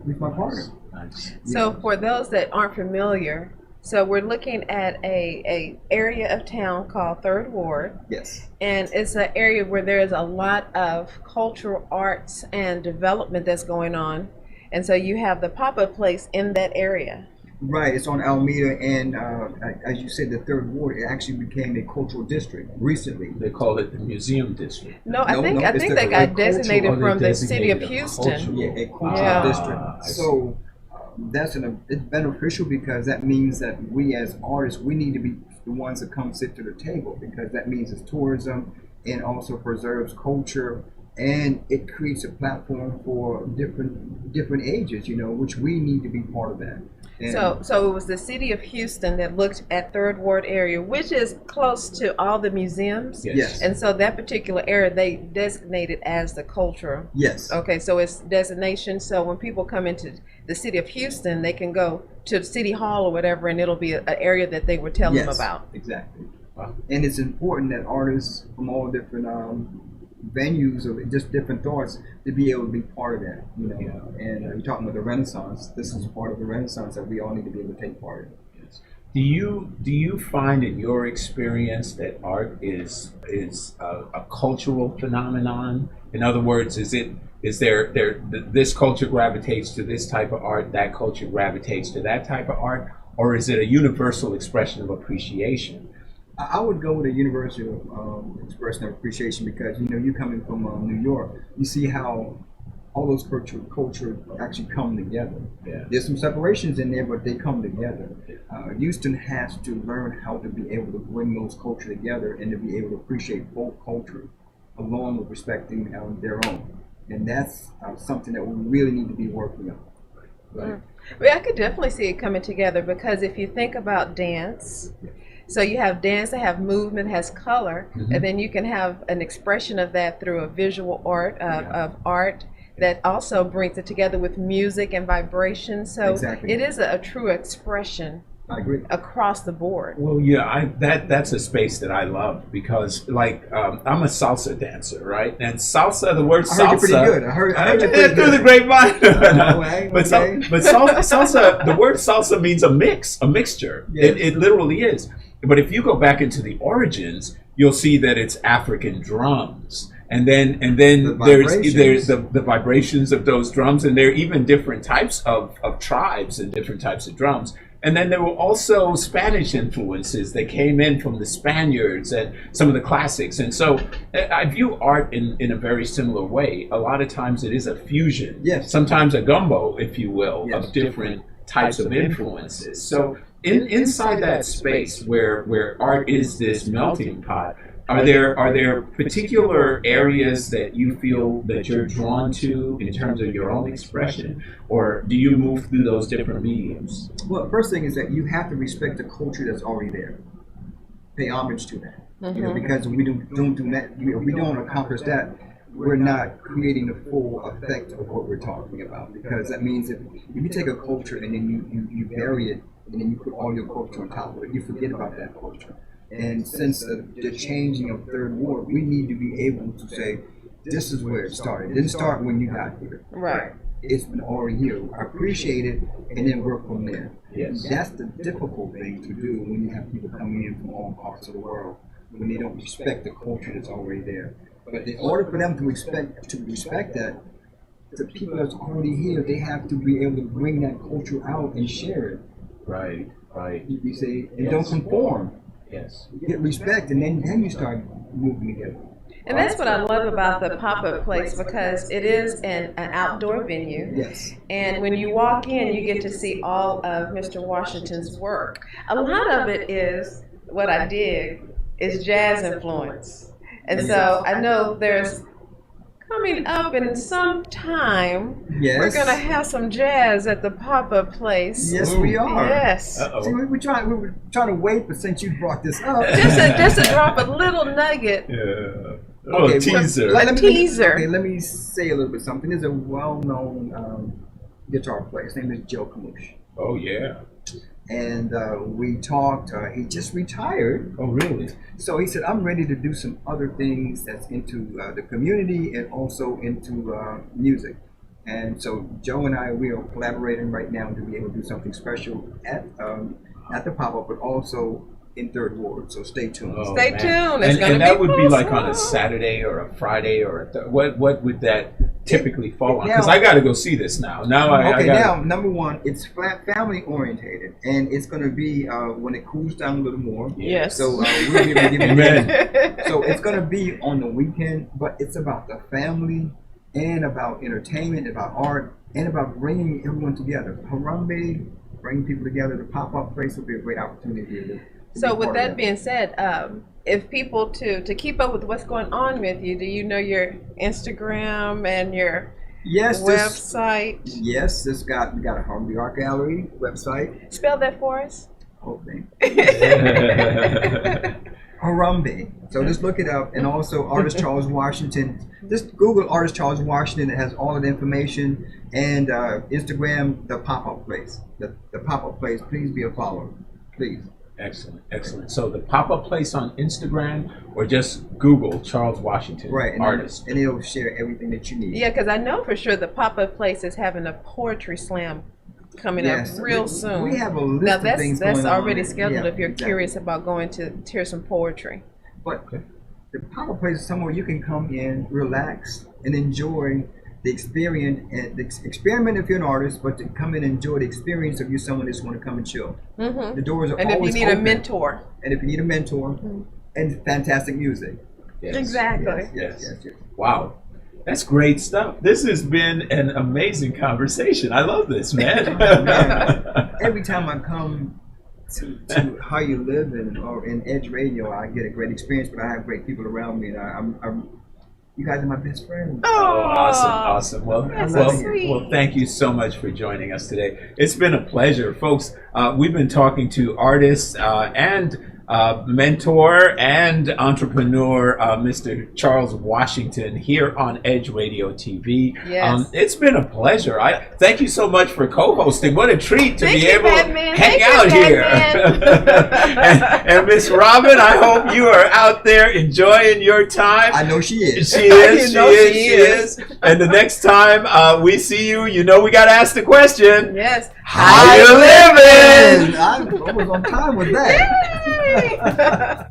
[SPEAKER 7] with my partner.
[SPEAKER 3] Nice.
[SPEAKER 2] So for those that aren't familiar, so we're looking at a area of town called Third Ward.
[SPEAKER 7] Yes.
[SPEAKER 2] And it's an area where there is a lot of cultural arts and development that's going on. And so you have the pop-up place in that area.
[SPEAKER 7] Right, it's on Alameda, and as you said, the Third Ward, it actually became a cultural district recently.
[SPEAKER 3] They call it the Museum District.
[SPEAKER 2] I think they got designated from the city of Houston.
[SPEAKER 7] Yeah, a cultural district. So it's beneficial because that means that we as artists, we need to be the ones that come sit to the table, because that means it's tourism and also preserves culture. And it creates a platform for different ages, which we need to be part of that. And
[SPEAKER 2] so it was the city of Houston that looked at Third Ward area, which is close to all the museums.
[SPEAKER 7] Yes.
[SPEAKER 2] And so that particular area they designated as the cultural.
[SPEAKER 7] Yes.
[SPEAKER 2] Okay, so it's designation. So when people come into the city of Houston, they can go to City Hall or whatever, and it'll be an area that they were telling them about.
[SPEAKER 7] Exactly. Wow. And it's important that artists from all different venues or just different thoughts to be able to be part of that, And you're talking about the Renaissance. This is part of the Renaissance that we all need to be able to take part in.
[SPEAKER 3] Do you find in your experience that art is a cultural phenomenon? In other words, is there this culture gravitates to this type of art, that culture gravitates to that type of art, or is it a universal expression of appreciation?
[SPEAKER 7] I would go with a universal expression of appreciation because, you coming from New York, you see how all those culture actually come together.
[SPEAKER 3] Yeah.
[SPEAKER 7] There's some separations in there, but they come together. Houston has to learn how to be able to bring those culture together and to be able to appreciate both cultures along with respecting their own. And that's something that we really need to be working on. Right?
[SPEAKER 2] Well, I could definitely see it coming together, because if you think about dance, so you have dance that have movement, has color, and then you can have an expression of that through a visual art of art that also brings it together with music and vibration. So it is a true expression.
[SPEAKER 7] I agree.
[SPEAKER 2] Across the board.
[SPEAKER 3] Well, yeah, that's a space that I love, because, like, I'm a salsa dancer, right? And salsa, the word salsa.
[SPEAKER 7] I heard you pretty good. I heard you pretty
[SPEAKER 3] through
[SPEAKER 7] good.
[SPEAKER 3] the grapevine.
[SPEAKER 7] But
[SPEAKER 3] salsa, the word salsa means a mixture.
[SPEAKER 7] Yes.
[SPEAKER 3] It literally is. But if you go back into the origins, you'll see that it's African drums. And then there's the vibrations of those drums, and there are even different types of tribes and different types of drums. And then there were also Spanish influences that came in from the Spaniards and some of the classics. And so I view art in a very similar way. A lot of times it is a fusion, sometimes a gumbo, if you will, of different types of influences. So inside that space where art is this melting pot, are there particular areas that you feel that you're drawn to in terms of your own expression, or do you move through those different mediums?
[SPEAKER 7] Well, the first thing is that you have to respect the culture that's already there. Pay homage to that. You know, because if we don't do that, if we don't accomplish that, we're not creating the full effect of what we're talking about. Because that means if you take a culture and then you bury it, and then you put all your culture on top of it, you forget about that culture. And since the changing of Third Ward, we need to be able to say, this is where it started. It didn't start when you got here.
[SPEAKER 2] Right.
[SPEAKER 7] It's been already here. Appreciate it, and then work from there.
[SPEAKER 3] Yes.
[SPEAKER 7] That's the difficult thing to do when you have people coming in from all parts of the world, when they don't respect the culture that's already there. But in order for them to respect that, the people that's already here, they have to be able to bring that culture out and share it.
[SPEAKER 3] Right.
[SPEAKER 7] You say, and don't conform.
[SPEAKER 3] Yes.
[SPEAKER 7] Get respect, and then you start moving together.
[SPEAKER 2] And that's what I love about the pop-up place, because it is an outdoor venue.
[SPEAKER 7] Yes.
[SPEAKER 2] And when you walk in, you get to see all of Mr. Washington's work. A lot of it is, what I dig, is jazz influence. And so I know there's coming up in some time, we're going to have some jazz at the pop-up place.
[SPEAKER 7] Yes, we are.
[SPEAKER 2] Yes.
[SPEAKER 7] See, we were trying to wait, but since you brought this up,
[SPEAKER 2] just to drop a little nugget.
[SPEAKER 3] Yeah.
[SPEAKER 7] Okay,
[SPEAKER 3] teaser.
[SPEAKER 7] Let me say a little bit something. There's a well-known guitar player. His name is Joe Kamush.
[SPEAKER 3] Oh, yeah.
[SPEAKER 7] And we talked. He just retired.
[SPEAKER 3] Oh, really?
[SPEAKER 7] So he said, I'm ready to do some other things that's into the community and also into music. And so Joe and I, we are collaborating right now to be able to do something special at the pop-up, but also in Third Ward. So stay tuned.
[SPEAKER 3] Oh,
[SPEAKER 2] stay tuned. It's
[SPEAKER 3] and that would be like on a Saturday or a Friday or what would that typically fall on? Because I got to go see this now. Now
[SPEAKER 7] number one, it's family orientated, and it's going to be when it cools down a little more.
[SPEAKER 2] Yes.
[SPEAKER 7] So we'll be able to give it. So it's going to be on the weekend, but it's about the family and about entertainment, about art, and about bringing everyone together. Harambe, bringing people together. The pop-up place will be a great opportunity.
[SPEAKER 2] So with that being said, if people to keep up with what's going on with you, do you know your Instagram and your website?
[SPEAKER 7] Yes, we got a Harmony Art Gallery website.
[SPEAKER 2] Spell that for us.
[SPEAKER 7] Okay. Harambe. So just look it up, and also Artist Charles Washington. Just Google Artist Charles Washington. It has all of the information, and Instagram, the pop-up place. The pop-up place. Please be a follower, please.
[SPEAKER 3] Excellent. So the pop-up place on Instagram, or just Google Charles Washington, artist,
[SPEAKER 7] and it'll share everything that you need.
[SPEAKER 2] Yeah, because I know for sure the pop-up place is having a poetry slam coming up real soon.
[SPEAKER 7] We have a list of things going on.
[SPEAKER 2] That's already scheduled if you're curious about going to hear some poetry.
[SPEAKER 7] But the pop-up place is somewhere you can come in, relax, and enjoy the experience, and the experiment if you're an artist, but to come in and enjoy the experience if you're someone that just want to come and chill.
[SPEAKER 2] Mm-hmm.
[SPEAKER 7] The doors are
[SPEAKER 2] always open. And if you need a mentor.
[SPEAKER 7] And fantastic music.
[SPEAKER 3] Yes.
[SPEAKER 2] Exactly.
[SPEAKER 7] Yes.
[SPEAKER 3] Wow. That's great stuff. This has been an amazing conversation. I love this, man.
[SPEAKER 7] Every time I come to How You Livin or in Edge Radio, I get a great experience, but I have great people around me, and I'm you guys are my best friends.
[SPEAKER 3] Oh, awesome. Well, thank you so much for joining us today. It's been a pleasure, folks. We've been talking to artists and mentor and entrepreneur, Mr. Charles Washington, here on Edge Radio TV.
[SPEAKER 2] Yes.
[SPEAKER 3] It's been a pleasure. I thank you so much for co-hosting. What a treat to be able to hang out here. And Miss Robin, I hope you are out there enjoying your time.
[SPEAKER 7] I know she is.
[SPEAKER 3] She is. And the next time we see you, you know we got to ask the question.
[SPEAKER 2] Yes.
[SPEAKER 3] How you living?
[SPEAKER 7] I was on time with that.
[SPEAKER 2] Yay!